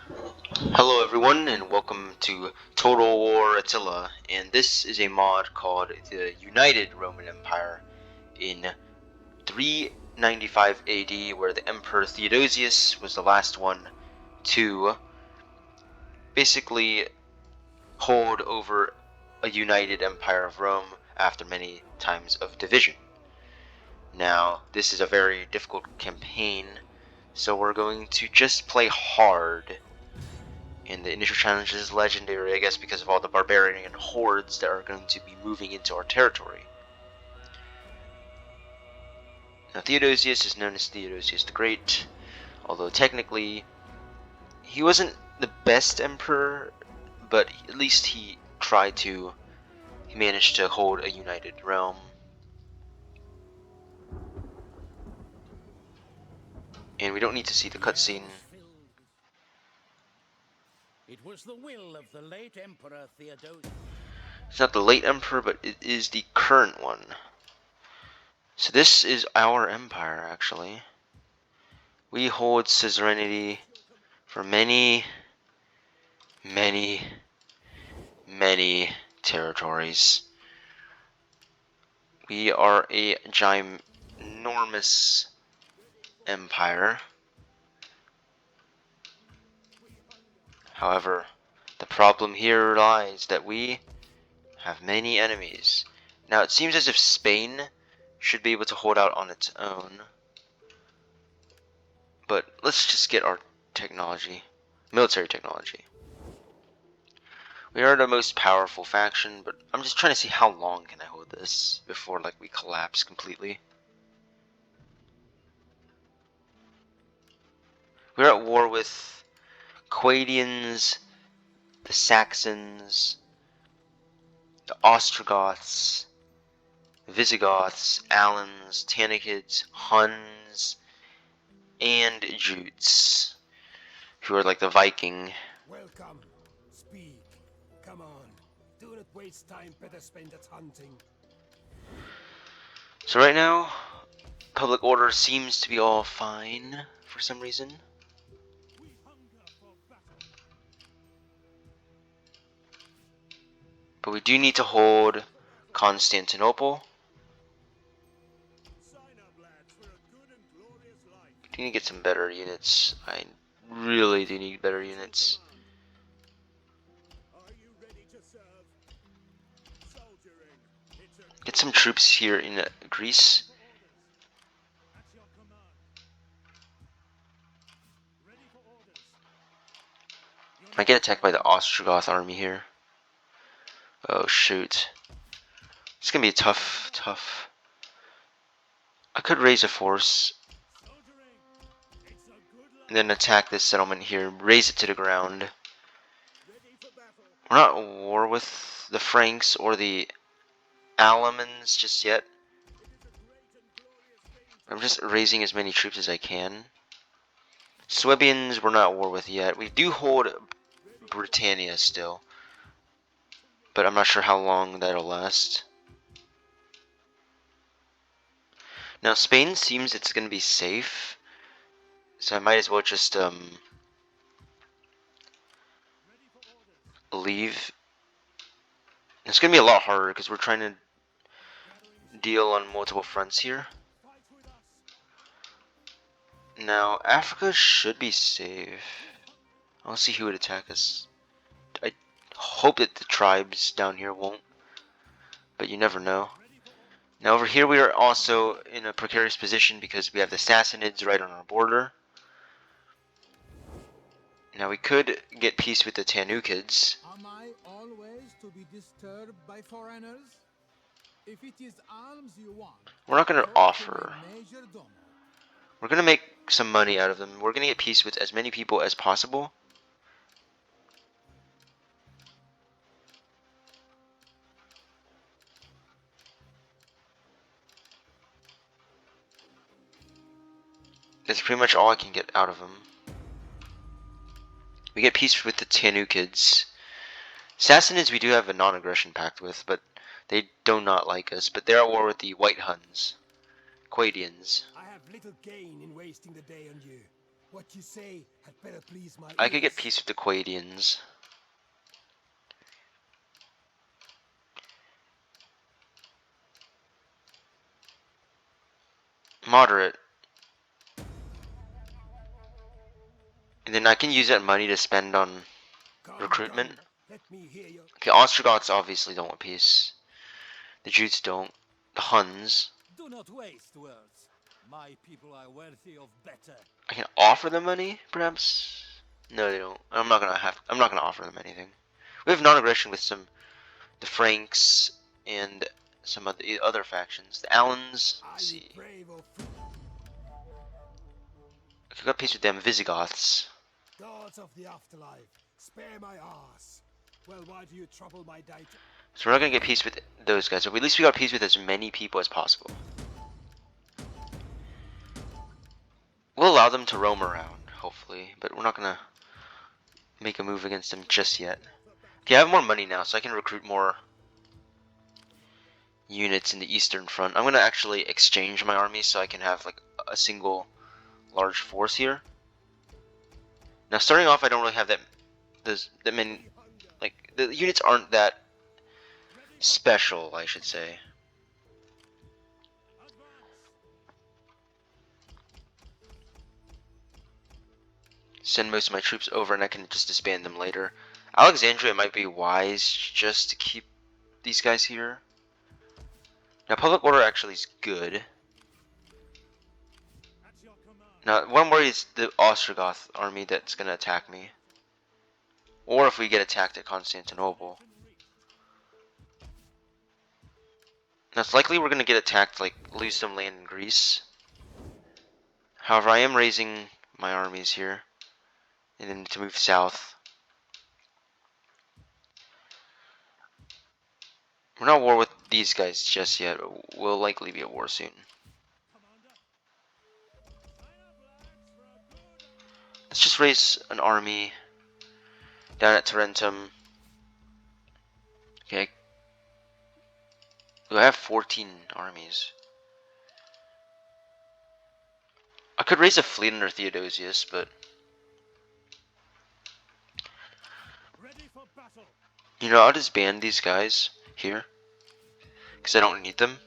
Hello everyone and welcome to Total War Attila, and this is a mod called the United Roman Empire in 395 AD, where the Emperor Theodosius was the last one to basically hold over a united empire of Rome after many times of division. Now, this is a very difficult campaign, so we're going to just play hard. And the initial challenge is legendary, I guess, because of all the barbarian hordes that are going to be moving into our territory. Now, Theodosius is known as Theodosius the Great, although technically he wasn't the best emperor, but at least he managed to hold a united realm. And we don't need to see the cutscene. It was the will of the late Emperor Theodosius. It's not the late emperor, but it is the current one. So this is our empire, actually. We hold suzerainty for many territories. We are a ginormous empire. However, the problem here lies that we have many enemies. Now, it seems as if Spain should be able to hold out on its own. But let's just get our technology, military technology. We are the most powerful faction, but I'm just trying to see how long can I hold this before we collapse completely. We're at war with Quadians, the Saxons, the Ostrogoths, Visigoths, Alans, Tanikids, Huns, and Jutes, who are like the Viking. Welcome. Speak. Come on. Do not waste time, better spend it hunting. So right now, public order seems to be all fine for some reason. But we do need to hold Constantinople. We do need to get some better units. I really do need better units. Get some troops here in Greece. I get attacked by the Ostrogoth army here. Oh shoot. It's gonna be tough. I could raise a force and then attack this settlement here, raise it to the ground. We're not at war with the Franks or the Alamans just yet. I'm just raising as many troops as I can. Swabians we're not at war with yet. We do hold Britannia still, but I'm not sure how long that'll last. Now Spain seems it's gonna be safe, so I might as well just leave. It's gonna be a lot harder because we're trying to deal on multiple fronts here. Now Africa should be safe. I'll see who would attack us. I hope that the tribes down here won't, but you never know. Now over here we are also in a precarious position because we have the Sassanids right on our border. Now we could get peace with the Tanukids. Am I always to be disturbed by foreigners? If it is alms you want, We're not going to talk to offer. my major domo. We're going to make some money out of them. We're going to get peace with as many people as possible. That's pretty much all I can get out of them. We get peace with the Tanukids. Sassanids we do have a non-aggression pact with, but they do not like us. But they're at war with the White Huns, Quadians. I have little gain in wasting the day on you. What you say had better please my I could get ears. peace with the Quadians. Moderate. And then I can use that money to spend on Come, recruitment. come, let me hear your... Okay, Ostrogoths obviously don't want peace. The Jutes don't. The Huns. Do not waste words. My people are worthy of better. I can offer them money, perhaps? No, they don't. I'm not gonna offer them anything. We have non-aggression with the Franks and some of the other factions. The Alans, Are let's you see. brave or fool? I got peace with them. Visigoths. Gods of the afterlife, spare my ass. Well, why do you trouble my data? So we're not gonna get peace with those guys. But at least we got peace with as many people as possible. We'll allow them to roam around, hopefully, but we're not gonna make a move against them just yet. Okay, I have more money now, so I can recruit more units in the Eastern Front. I'm gonna actually exchange my army so I can have like a single large force here. Now, starting off, I don't really have that many. Like the units aren't that special, I should say. Send most of my troops over, and I can just disband them later. Alexandria might be wise just to keep these guys here. Now, public order actually is good. Now, one worry is the Ostrogoth army that's going to attack me. Or if we get attacked at Constantinople. Now, it's likely we're going to get attacked, like, lose some land in Greece. However, I am raising my armies here. And then to move south. We're not at war with these guys just yet, but we'll likely be at war soon. Let's just raise an army down at Tarentum. Okay. I have 14 armies. I could raise a fleet under Theodosius, but you know, I'll just ban these guys here because I don't need them.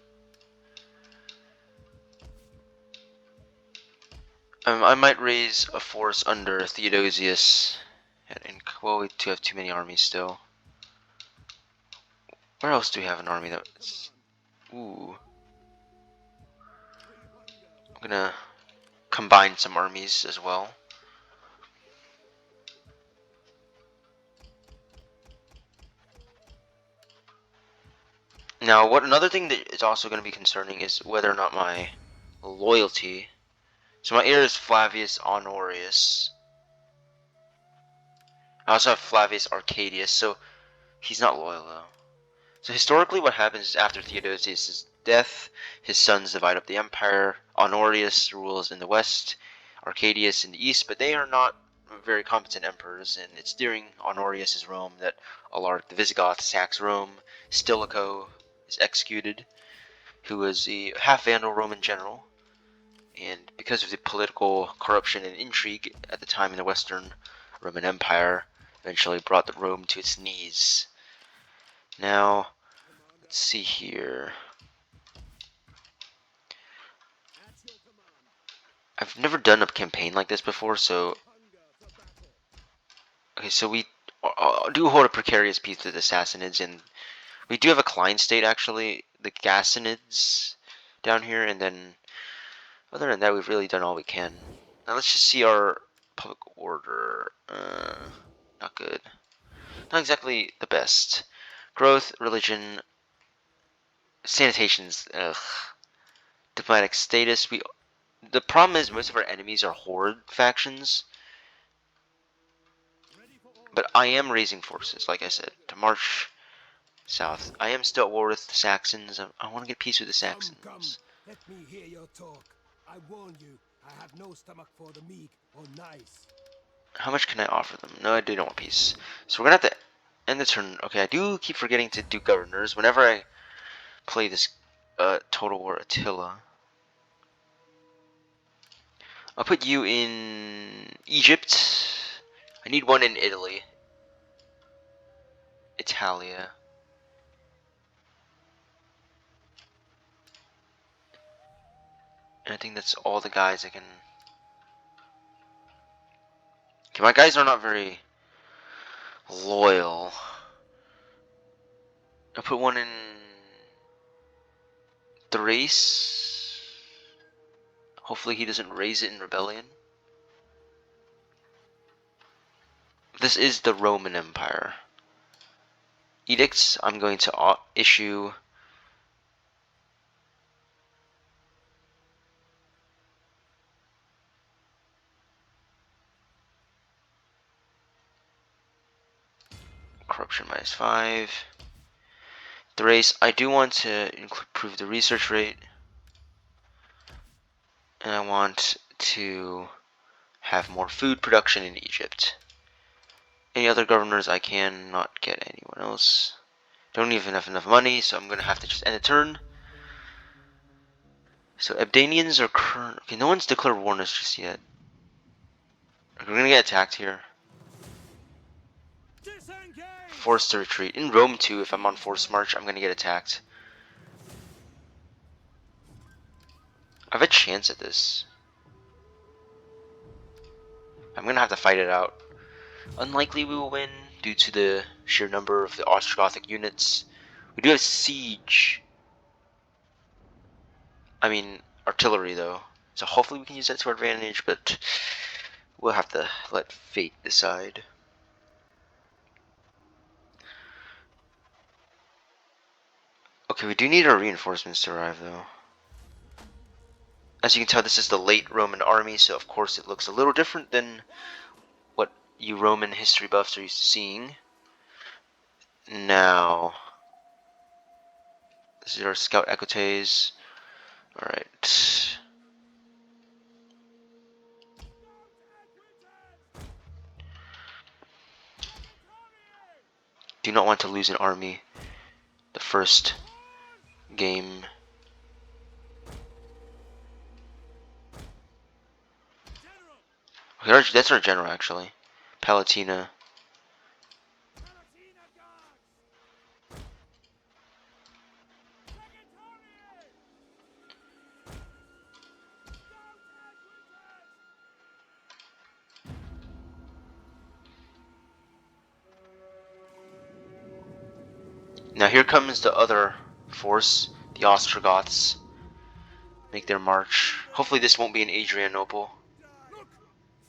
I might raise a force under Theodosius, and well, we do have too many armies still. Where else do we have an army that's? Ooh, I'm gonna combine some armies as well. Now, another thing that is also going to be concerning is whether or not my loyalty. So my heir is Flavius Honorius. I also have Flavius Arcadius, so he's not loyal though. So historically what happens is after Theodosius' death, his sons divide up the empire. Honorius rules in the west, Arcadius in the east, but they are not very competent emperors, and it's during Honorius' Rome that Alaric the Visigoth sacks Rome. Stilicho is executed, who was a half-Vandal Roman general, and because of the political corruption and intrigue at the time in the Western Roman Empire, eventually brought the Rome to its knees. Now, let's see here. I've never done a campaign like this before, so... Okay, so we do hold a precarious peace with the Sassanids, and we do have a client state, actually, the Gassanids down here, and then other than that, we've really done all we can. Now let's just see our public order. Not good. Not exactly the best. Growth, religion, sanitation's ugh. Diplomatic status. The problem is most of our enemies are horde factions. But I am raising forces, like I said, to march south. I am still at war with the Saxons. I want to get peace with the Saxons. Come, let me hear your talk. I warn you, I have no stomach for the meek or nice. How much can I offer them? No, I do not want peace. So we're gonna have to end the turn. Okay, I do keep forgetting to do governors whenever I play this Total War Attila. I'll put you in Egypt. I need one in Italy. ATTILA. And I think that's all the guys I can... Okay, my guys are not very loyal. I'll put one in Thrace. Hopefully he doesn't raise it in rebellion. This is the Roman Empire. Edicts, I'm going to issue corruption -5. Thrace, I do want to improve the research rate. And I want to have more food production in Egypt. Any other governors I cannot get anyone else. Don't even have enough money, so I'm gonna have to just end the turn. So Abdanians are current. Okay, no one's declared war on us just yet. We're gonna get attacked here. Forced to retreat. In Rome too, if I'm on forced march, I'm gonna get attacked. I have a chance at this. I'm gonna have to fight it out. Unlikely we will win due to the sheer number of the Ostrogothic units. We do have siege. I mean, artillery though. So hopefully we can use that to our advantage, but we'll have to let fate decide. Okay, we do need our reinforcements to arrive though. As you can tell, this is the late Roman army, so of course it looks a little different than what you Roman history buffs are used to seeing. Now, this is our scout equites. Alright. Do not want to lose an army the first game. Okay, that's our general actually. Palatina. Now here comes the other force, the Ostrogoths. Make their march. Hopefully this won't be in Adrianople. Look!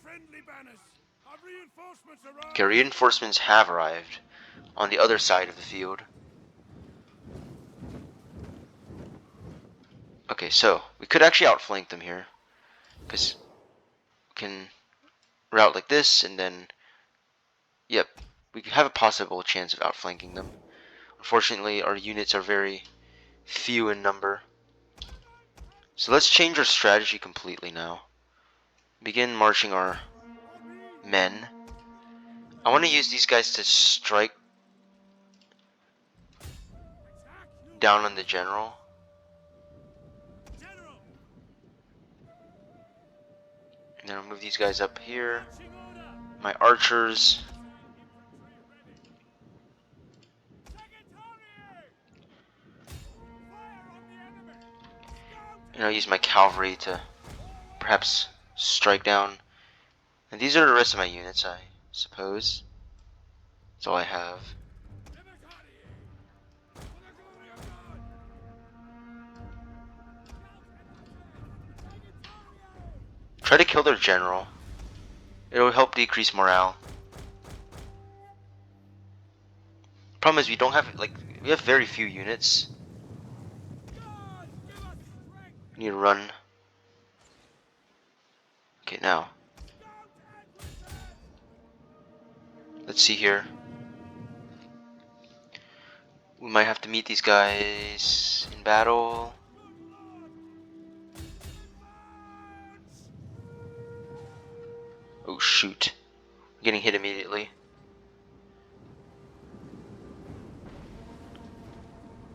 Friendly banners! Our reinforcements arrived! Okay, reinforcements have arrived on the other side of the field. Okay, so we could actually outflank them here, because we can route like this, and then, yep, we have a possible chance of outflanking them. Unfortunately, our units are very few in number. So let's change our strategy completely now. Begin marching our men. I want to use these guys to strike down on the general. And then I'll move these guys up here. My archers. And I'll use my cavalry to perhaps strike down. And these are the rest of my units, I suppose. That's all I have. Try to kill their general. It'll help decrease morale. Problem is we don't have, like, we have very few units. We need to run. Okay, now. Let's see here. We might have to meet these guys in battle. Oh shoot. I'm getting hit immediately.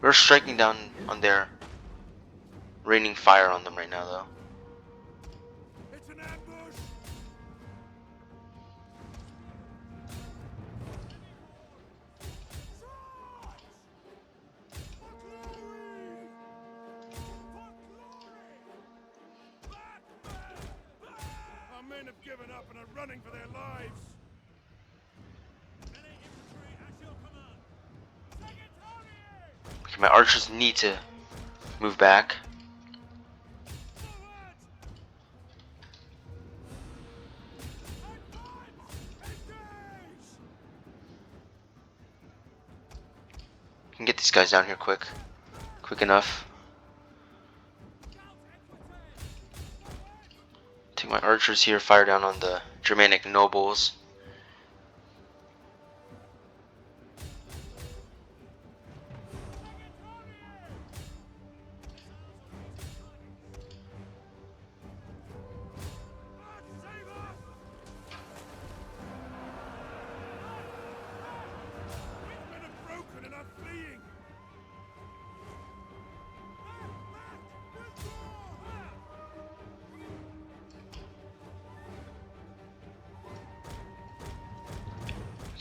We're striking down on their raining fire on them right now though. It's an ambush! given up and are running for their lives. Okay, my archers need to move back. Can get these guys down here quick enough. Take my archers here, fire down on the Germanic nobles. Men are broken and are fleeing.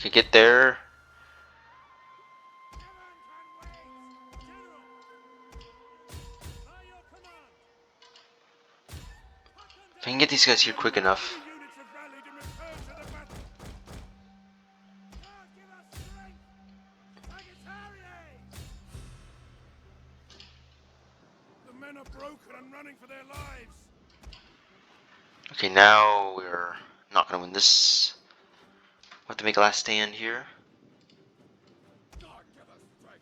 Okay, get there. If I can get these guys here quick enough. Units have rallied and returned to the battle. Give us strength. The men are broken and running for their lives. Okay, now we're not gonna win this. We'll have to make a last stand here. God, give us strength.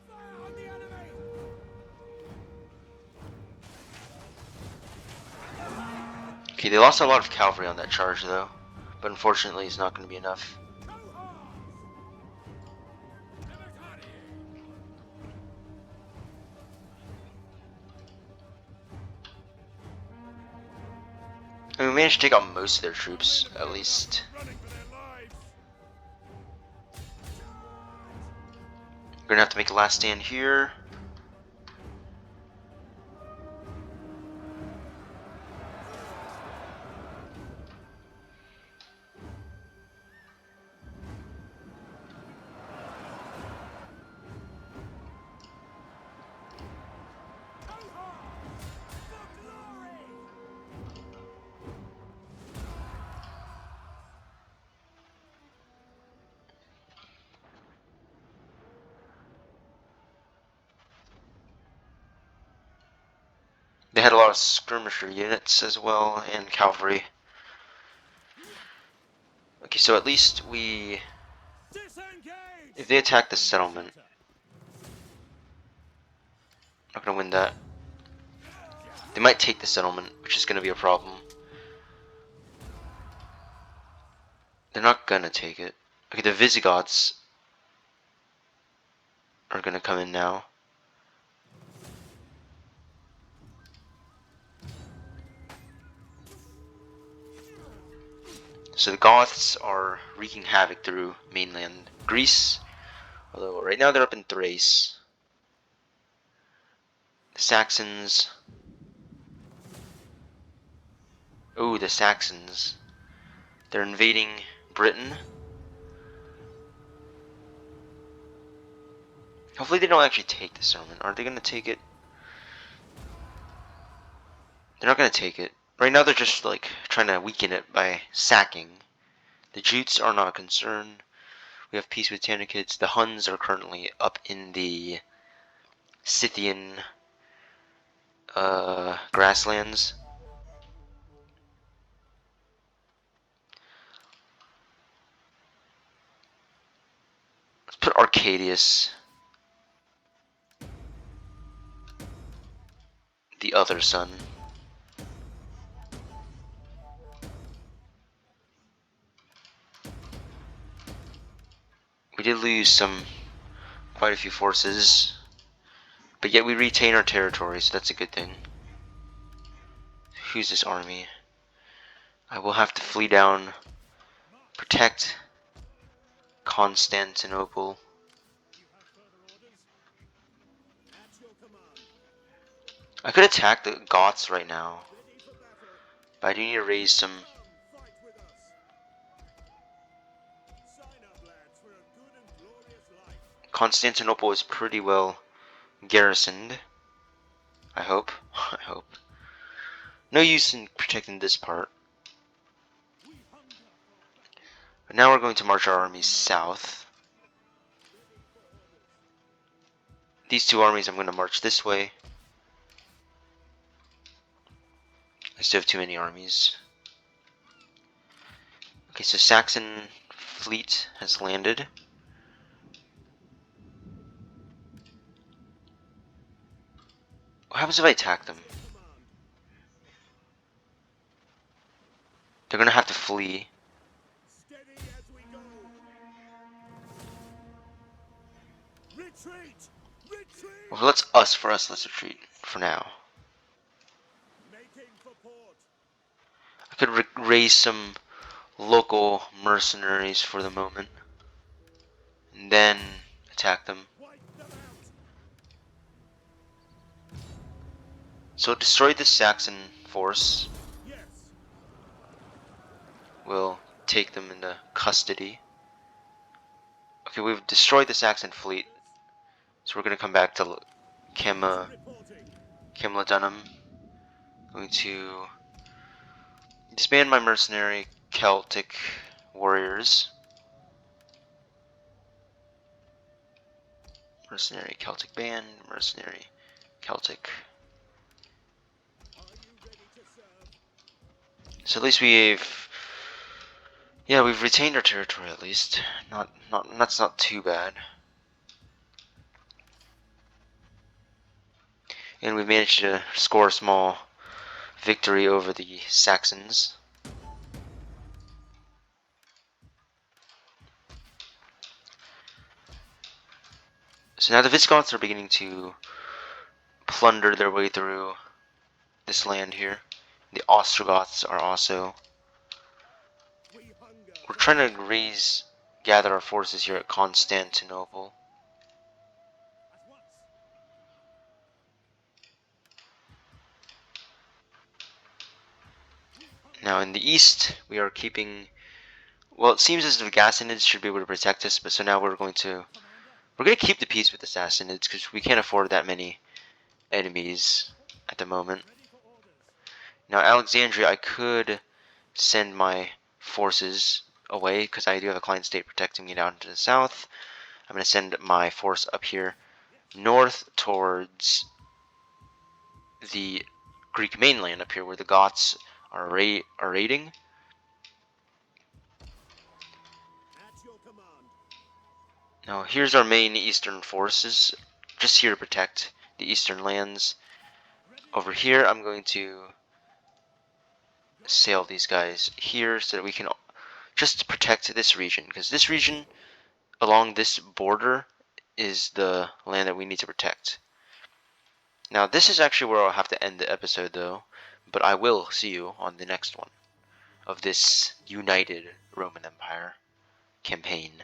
Fire on the enemy. Okay, they lost a lot of cavalry on that charge though, but unfortunately it's not going to be enough. I mean, we managed to take out most of their troops, at least. Running for their lives. We're going to have to make a last stand here. They had a lot of skirmisher units as well, and cavalry. Okay, so at least we... If they attack the settlement, not gonna win that. They might take the settlement, which is gonna be a problem. They're not gonna take it. Okay, the Visigoths are gonna come in now. So the Goths are wreaking havoc through mainland Greece, although right now they're up in Thrace. The Saxons... Oh, the Saxons. They're invading Britain. Hopefully they don't actually take the settlement. Are they going to take it? They're not going to take it. Right now they're just like trying to weaken it by sacking. The Jutes are not a concern. We have peace with Tanakids. The Huns are currently up in the Scythian grasslands. Let's put Arcadius, the other son. We did lose quite a few forces, but yet we retain our territory, so that's a good thing. Who's this army? I will have to flee down, protect Constantinople. I could attack the Goths right now, but I do need to raise some. Sign up, lads, for a good and glorious life. Constantinople is pretty well garrisoned. I hope. I hope. No use in protecting this part. But now we're going to march our armies south. These two armies I'm going to march this way. I still have too many armies. Okay, so Saxon fleet has landed. What happens if I attack them? They're gonna have to flee. Steady as we go. Retreat! Retreat! Well, let's retreat for now. Making for port. I could raise some local mercenaries for the moment, and then attack them. Wipe them out. So destroy the Saxon force. Yes. We'll take them into custody. Okay, we've destroyed the Saxon fleet, so we're gonna come back to Reporting. Kimla Dunham. Going to disband my mercenary Celtic warriors. Mercenary Celtic band, mercenary Celtic. Are you ready to serve? So at least we've retained our territory at least. That's not too bad. And we managed to score a small victory over the Saxons. So now the Visigoths are beginning to plunder their way through this land here. The Ostrogoths are also. We hunger. We're trying to gather our forces here at Constantinople. At once. Now in the east, we are keeping. Well, it seems as if the Gassanids should be able to protect us, but so now we're going to keep the peace with the Sassanids because we can't afford that many enemies at the moment. Ready for orders. Now Alexandria, I could send my forces away because I do have a client state protecting me down to the south. I'm going to send my force up here north towards the Greek mainland up here where the Goths are raiding. At your command. Now here's our main eastern forces, just here to protect the eastern lands. Over here I'm going to sail these guys here so that we can just protect this region, because this region along this border is the land that we need to protect. Now this is actually where I'll have to end the episode though, but I will see you on the next one of this United Roman Empire campaign.